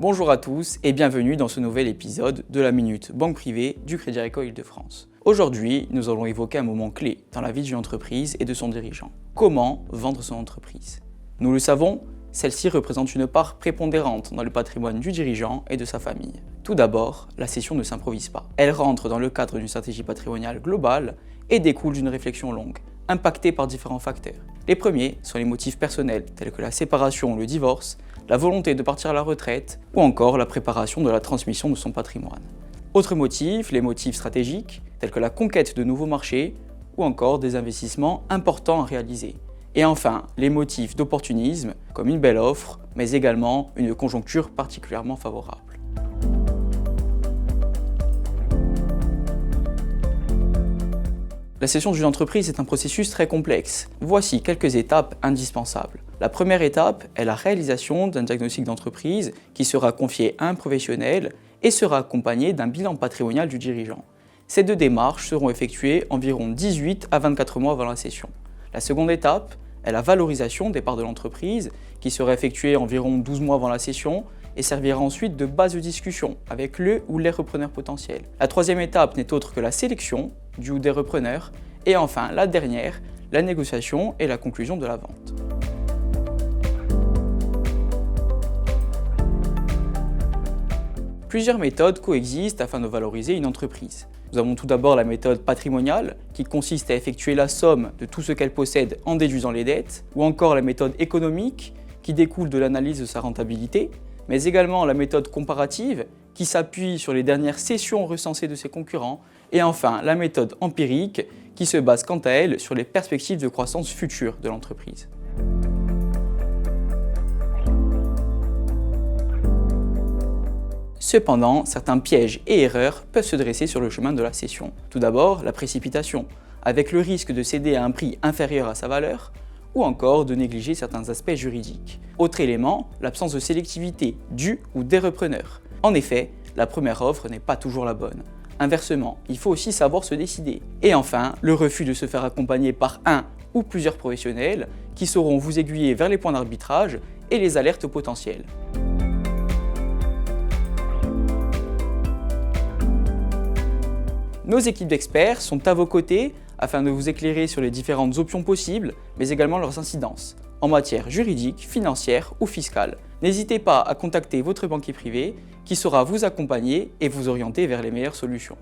Bonjour à tous et bienvenue dans ce nouvel épisode de la Minute Banque Privée du Crédit Agricole Île-de-France. Aujourd'hui, nous allons évoquer un moment clé dans la vie d'une entreprise et de son dirigeant. Comment vendre son entreprise? Nous le savons, celle-ci représente une part prépondérante dans le patrimoine du dirigeant et de sa famille. Tout d'abord, la cession ne s'improvise pas. Elle rentre dans le cadre d'une stratégie patrimoniale globale et découle d'une réflexion longue, impactée par différents facteurs. Les premiers sont les motifs personnels tels que la séparation ou le divorce, la volonté de partir à la retraite ou encore la préparation de la transmission de son patrimoine. Autres motifs, les motifs stratégiques tels que la conquête de nouveaux marchés ou encore des investissements importants à réaliser. Et enfin, les motifs d'opportunisme comme une belle offre mais également une conjoncture particulièrement favorable. La cession d'une entreprise est un processus très complexe. Voici quelques étapes indispensables. La première étape est la réalisation d'un diagnostic d'entreprise qui sera confié à un professionnel et sera accompagné d'un bilan patrimonial du dirigeant. Ces deux démarches seront effectuées environ 18 à 24 mois avant la cession. La seconde étape est la valorisation des parts de l'entreprise qui sera effectuée environ 12 mois avant la cession et servira ensuite de base de discussion avec le ou les repreneurs potentiels. La troisième étape n'est autre que la sélection du ou des repreneurs et enfin la dernière, la négociation et la conclusion de la vente. Plusieurs méthodes coexistent afin de valoriser une entreprise. Nous avons tout d'abord la méthode patrimoniale qui consiste à effectuer la somme de tout ce qu'elle possède en déduisant les dettes, ou encore la méthode économique qui découle de l'analyse de sa rentabilité, mais également la méthode comparative qui s'appuie sur les dernières cessions recensées de ses concurrents, et enfin la méthode empirique qui se base quant à elle sur les perspectives de croissance future de l'entreprise. Cependant, certains pièges et erreurs peuvent se dresser sur le chemin de la cession. Tout d'abord, la précipitation, avec le risque de céder à un prix inférieur à sa valeur, ou encore de négliger certains aspects juridiques. Autre élément, l'absence de sélectivité du ou des repreneurs. En effet, la première offre n'est pas toujours la bonne. Inversement, il faut aussi savoir se décider. Et enfin, le refus de se faire accompagner par un ou plusieurs professionnels qui sauront vous aiguiller vers les points d'arbitrage et les alertes potentielles. Nos équipes d'experts sont à vos côtés afin de vous éclairer sur les différentes options possibles, mais également leurs incidences, en matière juridique, financière ou fiscale. N'hésitez pas à contacter votre banquier privé qui saura vous accompagner et vous orienter vers les meilleures solutions.